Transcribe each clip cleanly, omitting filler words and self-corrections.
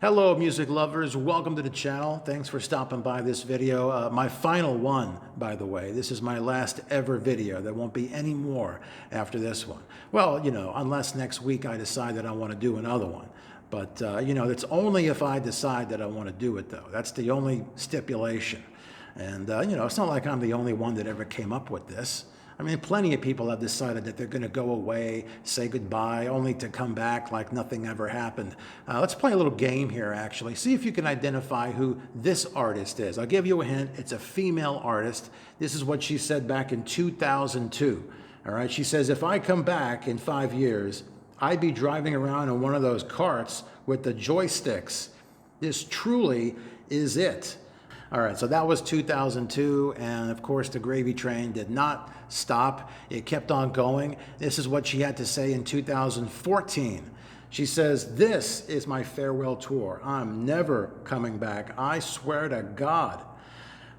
Hello music lovers, welcome to the channel. Thanks for stopping by this video. My final one, by the way. This is my last ever video. There won't be any more after this one. Well, unless next week I decide that I want to do another one. But, it's only if I decide that I want to do it though. That's the only stipulation. And, it's not like I'm the only one that ever came up with this. I mean, plenty of people have decided that they're going to go away, say goodbye, only to come back like nothing ever happened. Let's play a little game here, actually. See if you can identify who this artist is. I'll give you a hint. It's a female artist. This is what she said back in 2002. All right, she says, if I come back in 5 years, I'd be driving around in one of those carts with the joysticks. This truly is it. All right, so that was 2002, and of course the gravy train did not stop. It kept on going. This is what she had to say in 2014. She says, "This is my farewell tour. I'm never coming back. I swear to God."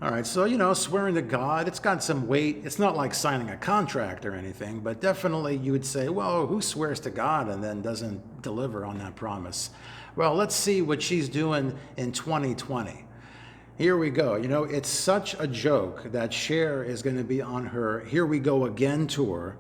All right, so, swearing to God, it's got some weight. It's not like signing a contract or anything, but definitely you would say, well, who swears to God and then doesn't deliver on that promise? Well, let's see what she's doing in 2020. Here we go. It's such a joke that Cher is going to be on her Here We Go Again tour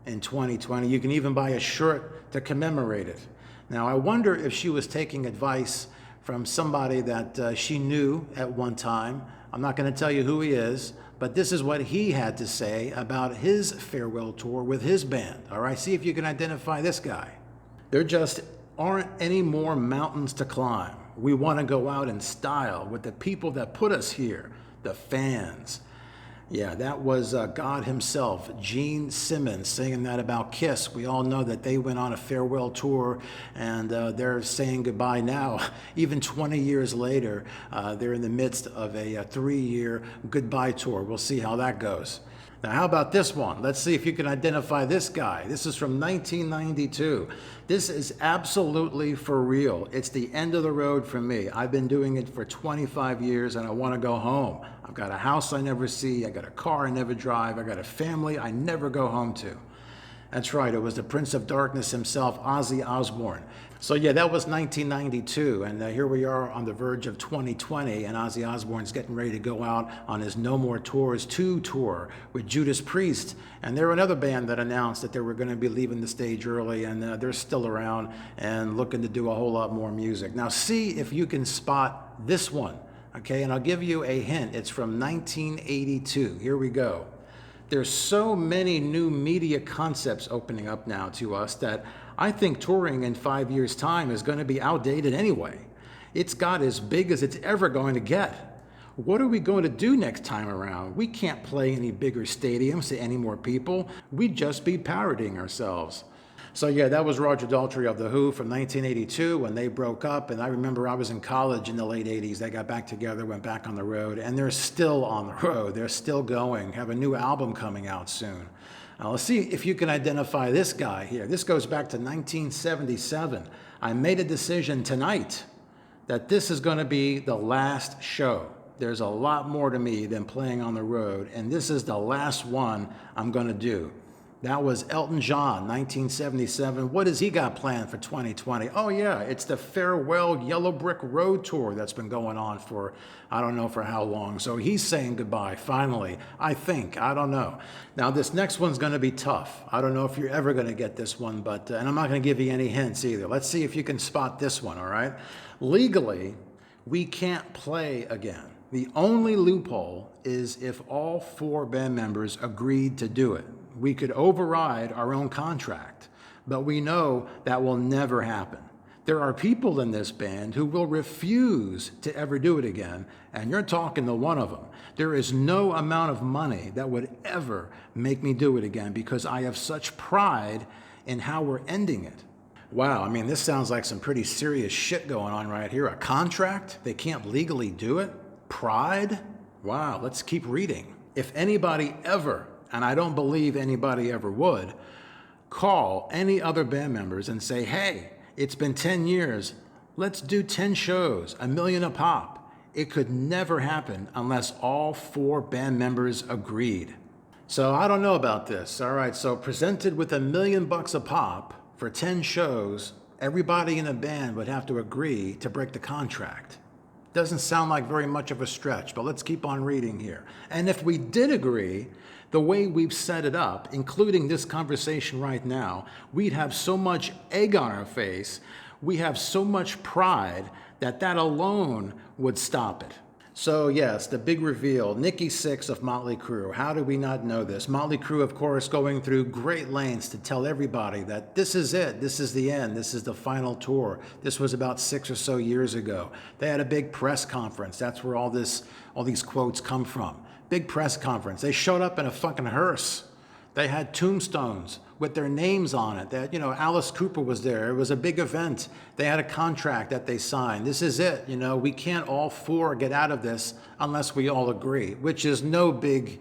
in 2020. You can even buy a shirt to commemorate it. Now, I wonder if she was taking advice from somebody that she knew at one time. I'm not going to tell you who he is, but this is what he had to say about his farewell tour with his band. All right, see if you can identify this guy. There just aren't any more mountains to climb. We want to go out in style with the people that put us here, the fans. Yeah, that was God himself, Gene Simmons, singing that about Kiss. We all know that they went on a farewell tour, and they're saying goodbye now. Even 20 years later, they're in the midst of a 3-year goodbye tour. We'll see how that goes. Now, how about this one? Let's see if you can identify this guy. This is from 1992. This is absolutely for real. It's the end of the road for me. I've been doing it for 25 years and I want to go home. I've got a house I never see. I got a car I never drive. I got a family I never go home to. That's right, it was the Prince of Darkness himself, Ozzy Osbourne. So yeah, that was 1992, and here we are on the verge of 2020, and Ozzy Osbourne's getting ready to go out on his No More Tours 2 tour with Judas Priest. And they're another band that announced that they were going to be leaving the stage early, and they're still around and looking to do a whole lot more music. Now see if you can spot this one, okay? And I'll give you a hint. It's from 1982. Here we go. There's so many new media concepts opening up now to us that I think touring in 5 years' time is going to be outdated anyway. It's got as big as it's ever going to get. What are we going to do next time around? We can't play any bigger stadiums to any more people. We'd just be parodying ourselves. So yeah, that was Roger Daltrey of The Who from 1982 when they broke up. And I remember I was in college in the late 80s. They got back together, went back on the road, and they're still on the road. They're still going, have a new album coming out soon. Now let's see if you can identify this guy here. This goes back to 1977. I made a decision tonight that this is going to be the last show. There's a lot more to me than playing on the road, and this is the last one I'm going to do. That was Elton John, 1977. What has he got planned for 2020? Oh yeah, it's the Farewell Yellow Brick Road Tour that's been going on for, I don't know for how long. So he's saying goodbye, finally, I think, I don't know. Now this next one's gonna be tough. I don't know if you're ever gonna get this one, but, and I'm not gonna give you any hints either. Let's see if you can spot this one, all right? Legally, we can't play again. The only loophole is if all 4 band members agreed to do it. We could override our own contract, but we know that will never happen. There are people in this band who will refuse to ever do it again, and you're talking to one of them. There is no amount of money that would ever make me do it again because I have such pride in how we're ending it. Wow, I mean, this sounds like some pretty serious shit going on right here. A contract? They can't legally do it? Pride? Wow, let's keep reading. If anybody ever, and I don't believe anybody ever would, call any other band members and say, hey, it's been 10 years, let's do 10 shows, $1 million a pop. It could never happen unless all 4 band members agreed. So I don't know about this. All right, so presented with $1 million a pop for 10 shows, everybody in the band would have to agree to break the contract. Doesn't sound like very much of a stretch, but let's keep on reading here. And if we did agree, the way we've set it up, including this conversation right now, we'd have so much egg on our face, we have so much pride that that alone would stop it. So yes, the big reveal, Nikki Sixx of Motley Crue. How do we not know this? Motley Crue, of course, going through great lengths to tell everybody that this is it, this is the end, this is the final tour. This was about 6 or so years ago. They had a big press conference. That's where all these quotes come from. Big press conference. They showed up in a fucking hearse. They had tombstones with their names on it. That, Alice Cooper was there. It was a big event. They had a contract that they signed. This is it. We can't all four get out of this unless we all agree, which is no big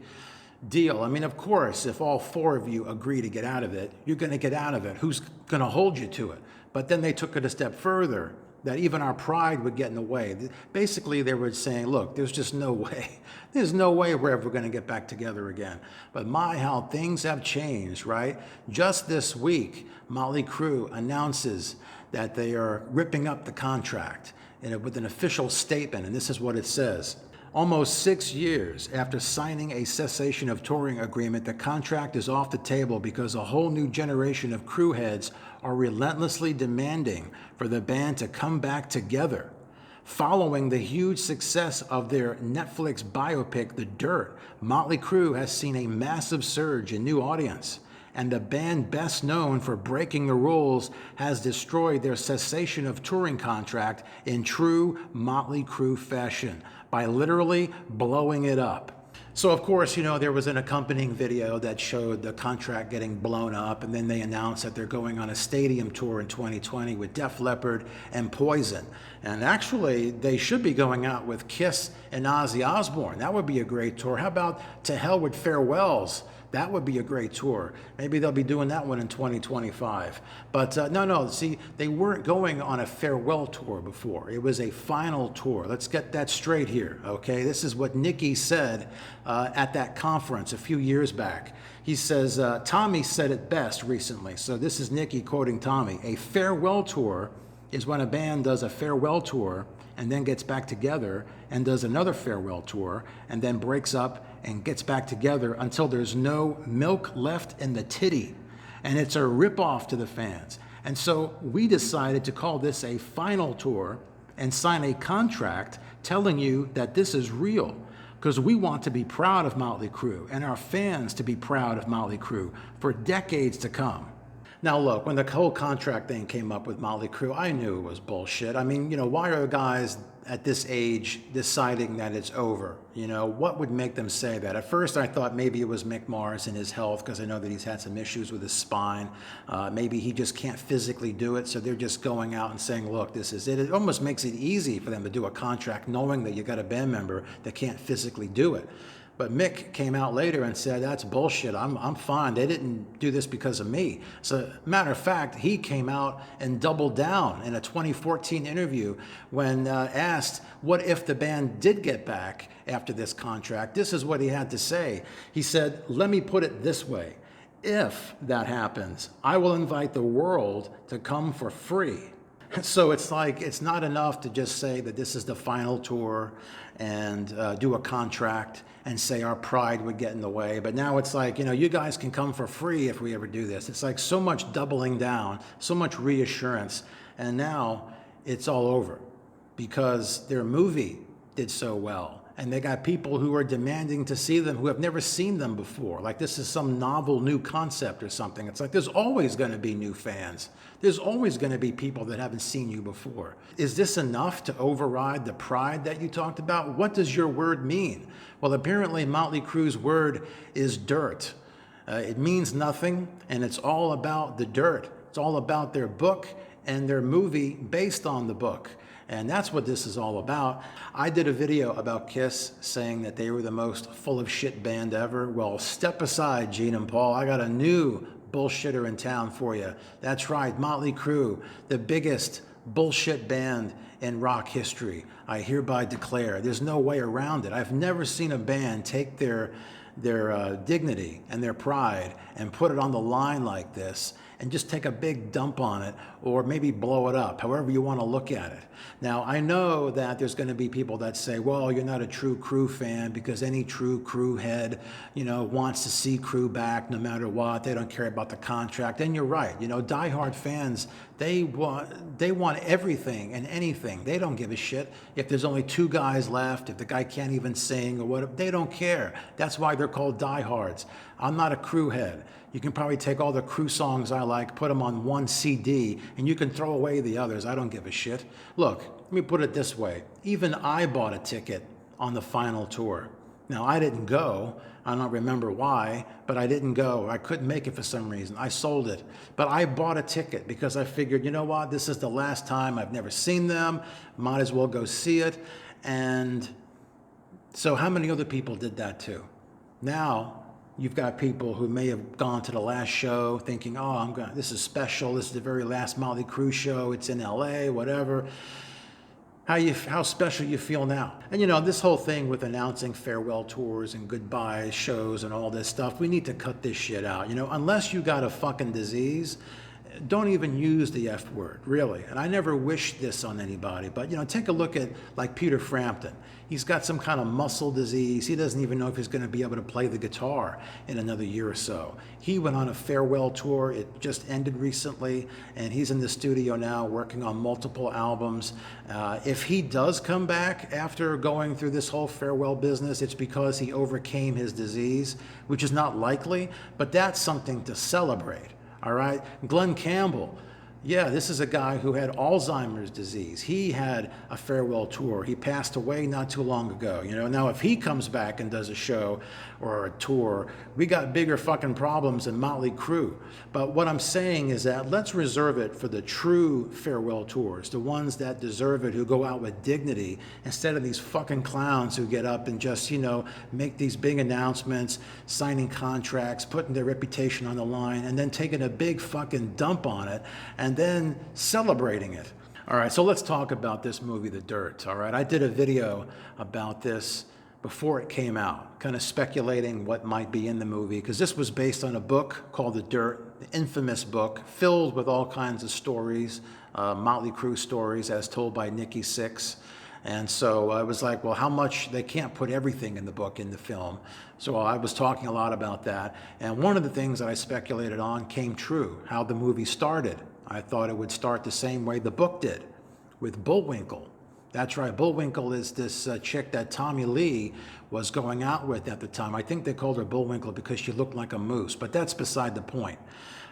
deal. I mean, of course, if all four of you agree to get out of it, you're going to get out of it. Who's going to hold you to it? But then they took it a step further, that even our pride would get in the way. Basically, they were saying, look, there's just no way. There's no way we're ever going to get back together again. But my, how things have changed, right? Just this week, Motley Crue announces that they are ripping up the contract with an official statement, and this is what it says. Almost 6 years after signing a cessation of touring agreement, the contract is off the table because a whole new generation of crew heads are relentlessly demanding for the band to come back together. Following the huge success of their Netflix biopic, The Dirt, Motley Crue has seen a massive surge in new audience, and the band best known for breaking the rules has destroyed their cessation of touring contract in true Motley Crue fashion by literally blowing it up. So of course, there was an accompanying video that showed the contract getting blown up, and then they announced that they're going on a stadium tour in 2020 with Def Leppard and Poison. And actually, they should be going out with Kiss and Ozzy Osbourne. That would be a great tour. How about To Hell with Farewells? That would be a great tour. Maybe they'll be doing that one in 2025. But no, see, they weren't going on a farewell tour before. It was a final tour. Let's get that straight here, okay? This is what Nikki said at that conference a few years back. He says, Tommy said it best recently. So this is Nikki quoting Tommy. A farewell tour is when a band does a farewell tour and then gets back together and does another farewell tour and then breaks up and gets back together until there's no milk left in the titty. And it's a ripoff to the fans. And so we decided to call this a final tour and sign a contract telling you that this is real, because we want to be proud of Motley Crue and our fans to be proud of Motley Crue for decades to come. Now look, when the whole contract thing came up with Motley Crue, I knew it was bullshit. I mean, why are guys at this age deciding that it's over? What would make them say that? At first I thought maybe it was Mick Mars and his health, because I know that he's had some issues with his spine. Maybe he just can't physically do it, so they're just going out and saying, look, this is it. It almost makes it easy for them to do a contract knowing that you got a band member that can't physically do it. But Mick came out later and said, that's bullshit, I'm fine. They didn't do this because of me. So matter of fact, he came out and doubled down in a 2014 interview when asked, what if the band did get back after this contract? This is what he had to say. He said, let me put it this way. If that happens, I will invite the world to come for free. So it's like, it's not enough to just say that this is the final tour and do a contract and say our pride would get in the way. But now it's like, you guys can come for free if we ever do this. It's like so much doubling down, so much reassurance. And now it's all over because their movie did so well. And they got people who are demanding to see them who have never seen them before. Like this is some novel new concept or something. It's like there's always going to be new fans. There's always going to be people that haven't seen you before. Is this enough to override the pride that you talked about? What does your word mean? Well, apparently Motley Crue's word is dirt. It means nothing, and it's all about the dirt. It's all about their book and their movie based on the book. And that's what this is all about. I did a video about Kiss saying that they were the most full of shit band ever. Well, step aside, Gene and Paul. I got a new bullshitter in town for you. That's right, Motley Crue, the biggest bullshit band in rock history. I hereby declare. There's no way around it. I've never seen a band take their dignity and their pride and put it on the line like this and just take a big dump on it, or maybe blow it up, however you want to look at it. Now, I know that there's going to be people that say, well, you're not a true Crue fan, because any true Crue head, wants to see Crue back no matter what. They don't care about the contract. And you're right. Diehard fans, they want everything and anything. They don't give a shit if there's only two guys left, if the guy can't even sing or whatever. They don't care. That's why they're called diehards. I'm not a Crue head. You can probably take all the Crue songs I like, put them on one CD, and you can throw away the others. I don't give a shit. Look, let me put it this way. Even I bought a ticket on the final tour. Now, I didn't go. I don't remember why, but I didn't go. I couldn't make it for some reason. I sold it. But I bought a ticket because I figured, you know what? This is the last time. I've never seen them. Might as well go see it. And so how many other people did that too? Now, you've got people who may have gone to the last show thinking, oh, this is special. This is the very last Motley Crue show. It's in LA, whatever. How special you feel now. And this whole thing with announcing farewell tours and goodbye shows and all this stuff, we need to cut this shit out. Unless you got a fucking disease, don't even use the F word, really. And I never wish this on anybody, but take a look at like Peter Frampton. He's got some kind of muscle disease. He doesn't even know if he's going to be able to play the guitar in another year or so. He went on a farewell tour. It just ended recently, and he's in the studio now working on multiple albums. If he does come back after going through this whole farewell business, it's because he overcame his disease, which is not likely, but that's something to celebrate. All right, Glenn Campbell. Yeah, this is a guy who had Alzheimer's disease. He had a farewell tour. He passed away not too long ago. Now if he comes back and does a show or a tour, we got bigger fucking problems than Motley Crue. But what I'm saying is that let's reserve it for the true farewell tours, the ones that deserve it, who go out with dignity, instead of these fucking clowns who get up and just, make these big announcements, signing contracts, putting their reputation on the line, and then taking a big fucking dump on it, and then celebrating it. All right, so let's talk about this movie, The Dirt. All right, I did a video about this before it came out, kind of speculating what might be in the movie, because this was based on a book called The Dirt, the infamous book, filled with all kinds of stories, Motley Crue stories as told by Nikki Sixx. And so I was like, well, how much? They can't put everything in the book in the film. So I was talking a lot about that. And one of the things that I speculated on came true, how the movie started. I thought it would start the same way the book did, with Bullwinkle. That's right, Bullwinkle is this chick that Tommy Lee was going out with at the time. I think they called her Bullwinkle because she looked like a moose, but that's beside the point.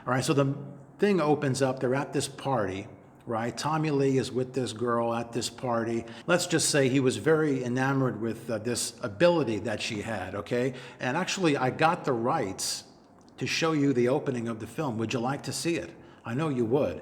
All right, so the thing opens up, they're at this party, right? Tommy Lee is with this girl at this party. Let's just say he was very enamored with this ability that she had, okay? And actually, I got the rights to show you the opening of the film. Would you like to see it? I know you would.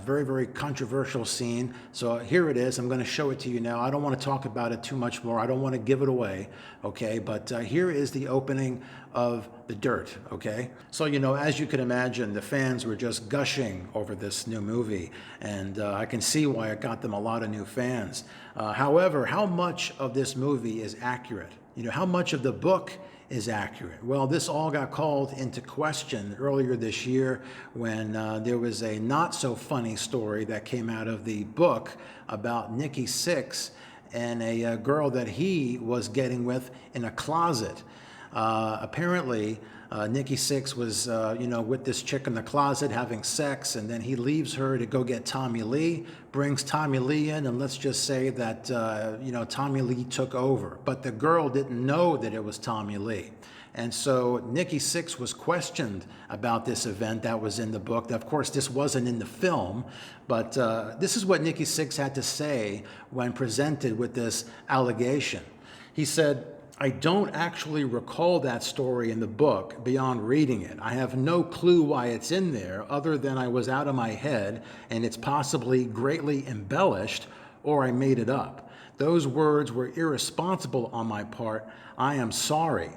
Very, very controversial scene. So here it is. I'm going to show it to you now. I don't want to talk about it too much more. I don't want to give it away, okay? But here is the opening of The Dirt, okay? So, as you can imagine, the fans were just gushing over this new movie, and I can see why it got them a lot of new fans. However, how much of this movie is accurate? How much of the book is accurate? Well, this all got called into question earlier this year when there was a not so funny story that came out of the book about Nikki Sixx and a girl that he was getting with in a closet. Apparently, Nikki Sixx was, with this chick in the closet having sex, and then he leaves her to go get Tommy Lee, brings Tommy Lee in, and let's just say that, Tommy Lee took over. But the girl didn't know that it was Tommy Lee. And so Nikki Sixx was questioned about this event that was in the book. Of course, this wasn't in the film, but this is what Nikki Sixx had to say when presented with this allegation. He said, I don't actually recall that story in the book beyond reading it. I have no clue why it's in there other than I was out of my head and it's possibly greatly embellished or I made it up. Those words were irresponsible on my part. I am sorry.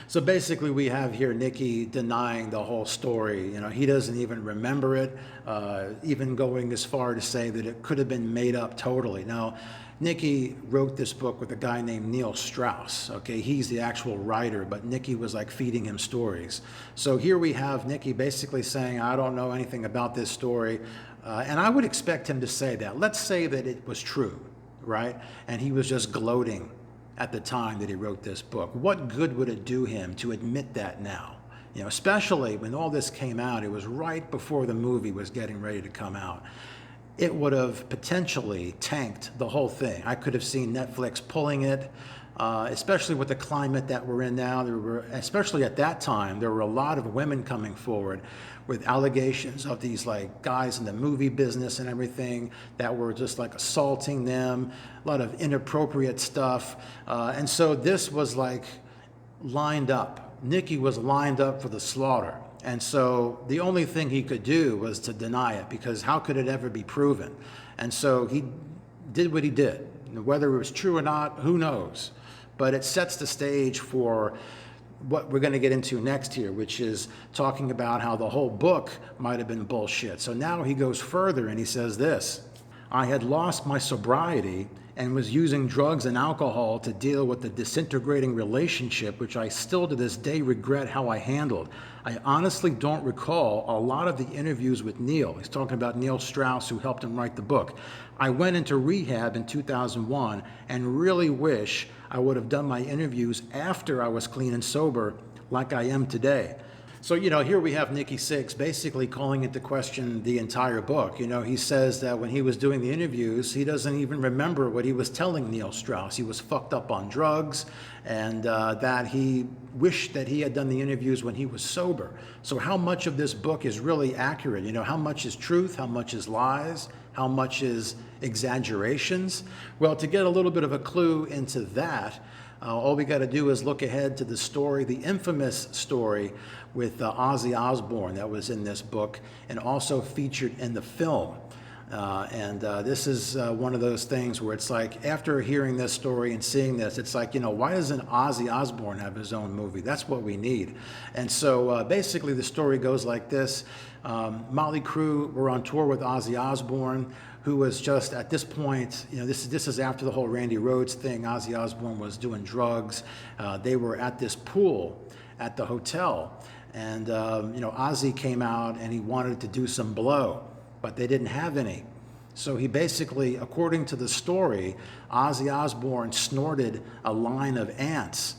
So basically we have here Nicky denying the whole story. You know, he doesn't even remember it, even going as far to say that it could have been made up totally. Now, Nicky wrote this book with a guy named Neil Strauss. Okay, he's the actual writer, but Nicky was like feeding him stories. So here we have Nicky basically saying, I don't know anything about this story. And I would expect him to say that. Let's say that it was true, right? And he was just gloating at the time that he wrote this book. What good would it do him to admit that now? You know, especially when all this came out, it was right before the movie was getting ready to come out. It would have potentially tanked the whole thing. I could have seen Netflix pulling it, especially with the climate that we're in now. Especially at that time, there were a lot of women coming forward with allegations of these like guys in the movie business and everything that were just like assaulting them, a lot of inappropriate stuff. And so this was like lined up. Nicky was lined up for the slaughter. And so the only thing he could do was to deny it, because how could it ever be proven? And so he did what he did. Whether it was true or not, who knows? But it sets the stage for what we're going to get into next here, which is talking about how the whole book might have been bullshit. So now he goes further and he says this: I had lost my sobriety and was using drugs and alcohol to deal with the disintegrating relationship, which I still to this day regret how I handled. I honestly don't recall a lot of the interviews with Neil. He's talking about Neil Strauss, who helped him write the book. I went into rehab in 2001 and really wish I would have done my interviews after I was clean and sober like I am today. So, you know, here we have Nicky Sixx basically calling into question the entire book. You know, he says that when he was doing the interviews, he doesn't even remember what he was telling Neil Strauss. He was fucked up on drugs, and that he wished that he had done the interviews when he was sober. So how much of this book is really accurate? You know, how much is truth? How much is lies? How much is exaggerations? Well, to get a little bit of a clue into that, all we got to do is look ahead to the story, the infamous story with Ozzy Osbourne that was in this book and also featured in the film. This is one of those things where it's like, after hearing this story and seeing this, it's like, you know, why doesn't Ozzy Osbourne have his own movie? That's what we need. And so basically the story goes like this. Motley Crue were on tour with Ozzy Osbourne, who was just at this point, you know, this is after the whole Randy Rhoads thing. Ozzy Osbourne was doing drugs. They were at this pool at the hotel, and you know, Ozzy came out and he wanted to do some blow, but they didn't have any. So he basically, according to the story, Ozzy Osbourne snorted a line of ants.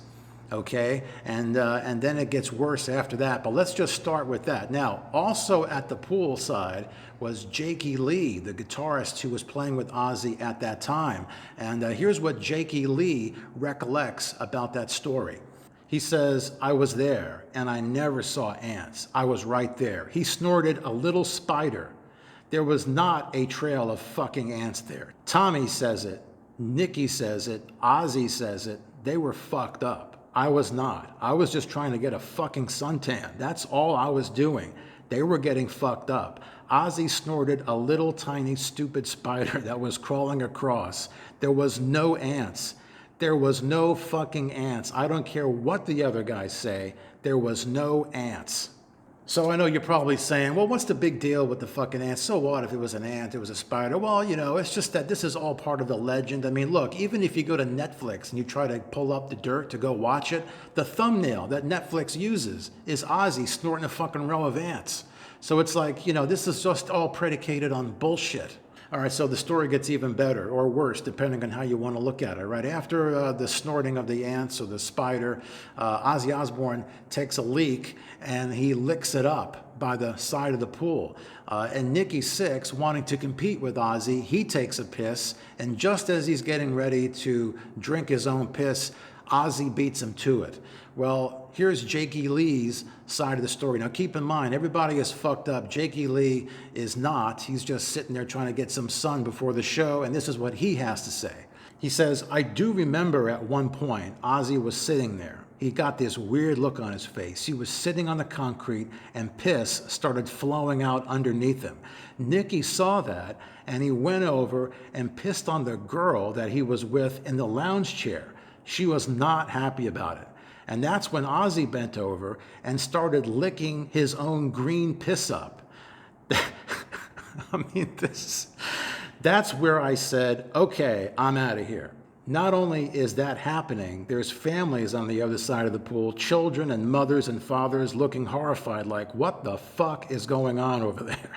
Okay, and then it gets worse after that, but let's just start with that. Now, also at the pool side was Jakey Lee, the guitarist who was playing with Ozzy at that time. And here's what Jakey Lee recollects about that story. He says, I was there, and I never saw ants. I was right there. He snorted a little spider. There was not a trail of fucking ants there. Tommy says it, Nicky says it, Ozzy says it. They were fucked up. I was not. I was just trying to get a fucking suntan. That's all I was doing. They were getting fucked up. Ozzy snorted a little tiny stupid spider that was crawling across. There was no ants. There was no fucking ants. I don't care what the other guys say. There was no ants. So I know you're probably saying, well, what's the big deal with the fucking ants? So what if it was an ant, it was a spider? Well, you know, it's just that this is all part of the legend. I mean, look, even if you go to Netflix and you try to pull up the dirt to go watch it, the thumbnail that Netflix uses is Ozzy snorting a fucking row of ants. So it's like, you know, this is just all predicated on bullshit. All right, so the story gets even better or worse, depending on how you want to look at it. Right after the snorting of the ants or the spider, Ozzy Osbourne takes a leak and he licks it up by the side of the pool. And Nicky Sixx, wanting to compete with Ozzy, he takes a piss, and just as he's getting ready to drink his own piss, Ozzy beats him to it. Well, here's Jakey Lee's side of the story. Now, keep in mind, everybody is fucked up. Jakey Lee is not. He's just sitting there trying to get some sun before the show, and this is what he has to say. He says, I do remember at one point Ozzy was sitting there. he got this weird look on his face. He was sitting on the concrete and piss started flowing out underneath him. Nicky saw that and he went over and pissed on the girl that he was with in the lounge chair. She was not happy about it. And that's when Ozzy bent over and started licking his own green piss up. I mean, that's where I said, okay, I'm out of here. Not only is that happening, there's families on the other side of the pool, children and mothers and fathers looking horrified like, what the fuck is going on over there?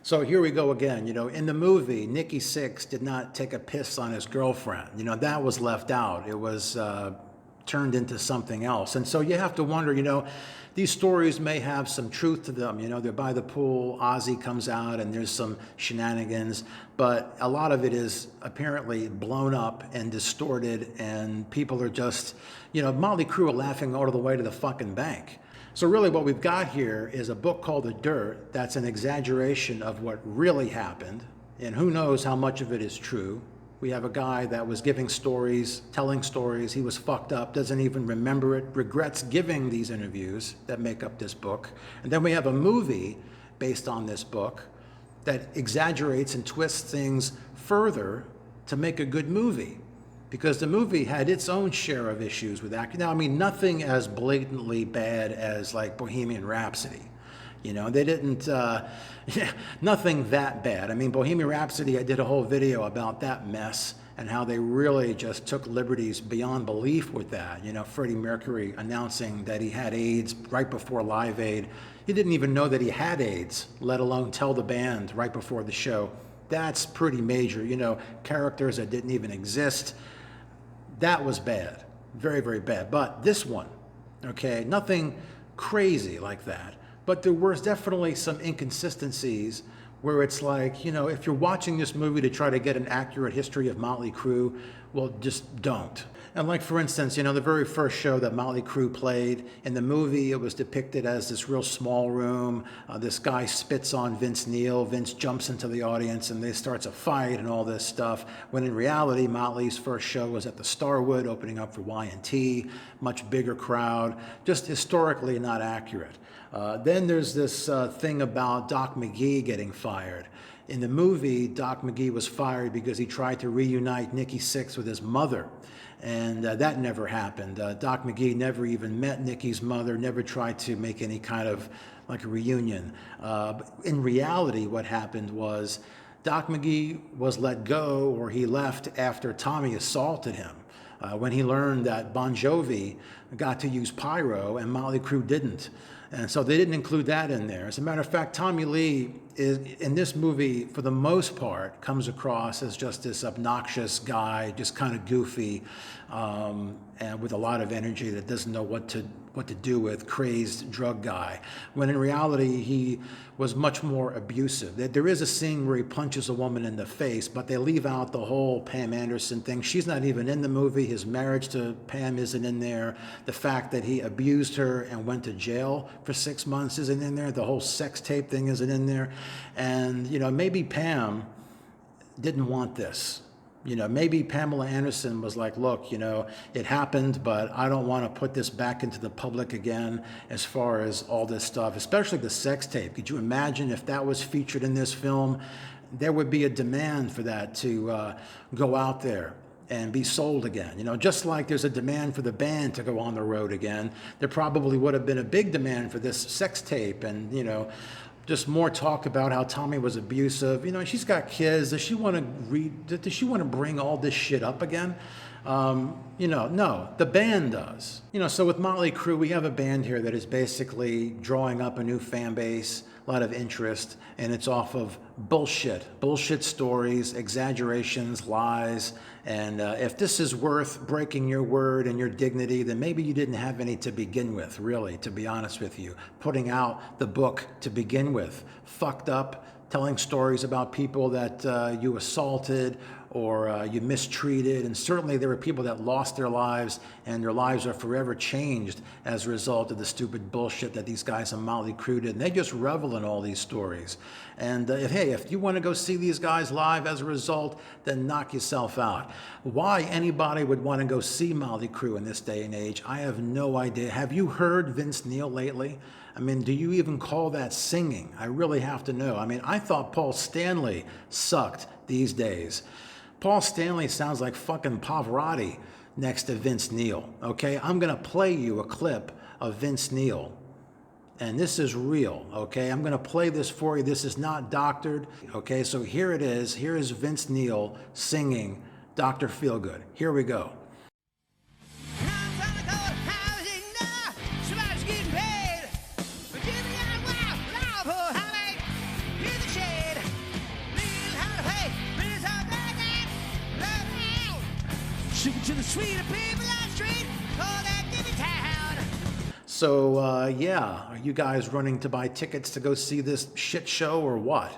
So here we go again. You know, in the movie, Nicky Sixx did not take a piss on his girlfriend. You know, that was left out. It was turned into something else. And so you have to wonder, you know, these stories may have some truth to them. You know, they're by the pool, Ozzy comes out and there's some shenanigans, but a lot of it is apparently blown up and distorted and people are just, you know, Motley Crue are laughing all the way to the fucking bank. So really what we've got here is a book called The Dirt that's an exaggeration of what really happened, and who knows how much of it is true. We have a guy that was giving stories, telling stories, he was fucked up, doesn't even remember it, regrets giving these interviews that make up this book. And then we have a movie based on this book that exaggerates and twists things further to make a good movie. Because the movie had its own share of issues with acting. Now, I mean, nothing as blatantly bad as like Bohemian Rhapsody. You know, they didn't, nothing that bad. I mean, Bohemian Rhapsody, I did a whole video about that mess and how they really just took liberties beyond belief with that. You know, Freddie Mercury announcing that he had AIDS right before Live Aid. He didn't even know that he had AIDS, let alone tell the band right before the show. That's pretty major. You know, characters that didn't even exist. That was bad, very, very bad. But this one, okay, nothing crazy like that. But there were definitely some inconsistencies where it's like, you know, if you're watching this movie to try to get an accurate history of Motley Crue, well, just don't. And like, for instance, you know, the very first show that Motley Crue played, in the movie, it was depicted as this real small room. This guy spits on Vince Neil. Vince jumps into the audience and they starts a fight and all this stuff. When in reality, Motley's first show was at the Starwood, opening up for Y&T, much bigger crowd, just historically not accurate. Then there's this thing about Doc McGee getting fired. In the movie, Doc McGee was fired because he tried to reunite Nicky Sixx with his mother. And that never happened. Doc McGee never even met Nicky's mother, never tried to make any kind of like a reunion. In reality, what happened was Doc McGee was let go, or he left after Tommy assaulted him. When he learned that Bon Jovi got to use pyro and Motley Crue didn't. And so they didn't include that in there. As a matter of fact, Tommy Lee is, in this movie, for the most part, comes across as just this obnoxious guy, just kind of goofy, and with a lot of energy that doesn't know what to do with, crazed drug guy. When in reality, he was much more abusive. There is a scene where he punches a woman in the face, but they leave out the whole Pam Anderson thing. She's not even in the movie. His marriage to Pam isn't in there. The fact that he abused her and went to jail for 6 months isn't in there. The whole sex tape thing isn't in there. And, you know, maybe Pam didn't want this. You know, maybe Pamela Anderson was like, look, you know, it happened, but I don't want to put this back into the public again as far as all this stuff, especially the sex tape. Could you imagine if that was featured in this film? There would be a demand for that to go out there and be sold again. You know, just like there's a demand for the band to go on the road again, there probably would have been a big demand for this sex tape and, you know, just more talk about how Tommy was abusive. You know, she's got kids. Does she want to bring all this shit up again? You know, no, the band does. You know, so with Motley Crue, we have a band here that is basically drawing up a new fan base, a lot of interest, and it's off of bullshit stories, exaggerations, lies. And if this is worth breaking your word and your dignity, then maybe you didn't have any to begin with, really, to be honest with you. Putting out the book to begin with, fucked up, telling stories about people that you assaulted or you mistreated, and certainly there were people that lost their lives and their lives are forever changed as a result of the stupid bullshit that these guys in Motley Crue did. And they just revel in all these stories. And if you want to go see these guys live as a result, then knock yourself out. Why anybody would want to go see Motley Crue in this day and age, I have no idea. Have you heard Vince Neil lately? I mean, do you even call that singing? I really have to know. I mean, I thought Paul Stanley sucked these days. Paul Stanley sounds like fucking Pavarotti next to Vince Neil, okay? I'm gonna play you a clip of Vince Neil, and this is real, okay? I'm gonna play this for you. This is not doctored, okay? So here it is. Here is Vince Neil singing Dr. Feelgood. Here we go. To the sweet people on the street, oh, that give me town. So, yeah, are you guys running to buy tickets to go see this shit show or what?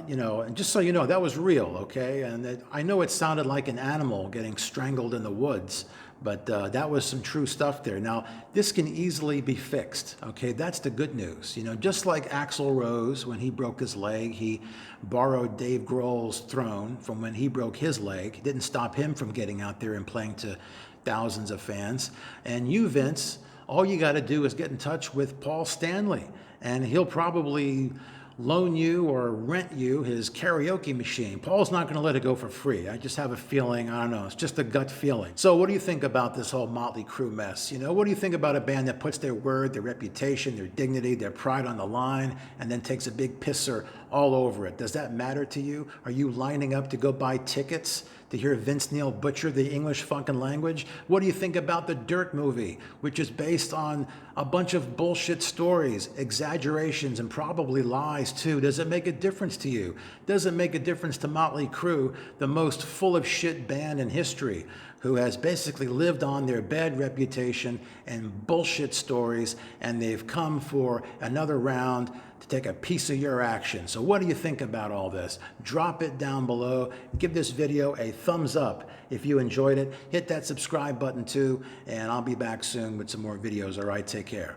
You know, and just so you know, that was real, okay? And I know it sounded like an animal getting strangled in the woods, but that was some true stuff there. Now, this can easily be fixed, okay? That's the good news. You know, just like Axl Rose, when he broke his leg, he borrowed Dave Grohl's throne from when he broke his leg. It didn't stop him from getting out there and playing to thousands of fans. And you, Vince, all you got to do is get in touch with Paul Stanley, and he'll probably loan you or rent you his karaoke machine. Paul's not going to let it go for free. I just have a feeling, I don't know, it's just a gut feeling. So what do you think about this whole Motley Crue mess? You know, what do you think about a band that puts their word, their reputation, their dignity, their pride on the line, and then takes a big pisser all over it? Does that matter to you? Are you lining up to go buy tickets to hear Vince Neil butcher the English fucking language? What do you think about the Dirt movie, which is based on a bunch of bullshit stories, exaggerations, and probably lies too? Does it make a difference to you? Does it make a difference to Motley Crue, the most full of shit band in history, who has basically lived on their bad reputation and bullshit stories, and they've come for another round to take a piece of your action? So what do you think about all this? Drop it down below. Give this video a thumbs up if you enjoyed it. Hit that subscribe button too, and I'll be back soon with some more videos. All right, take care.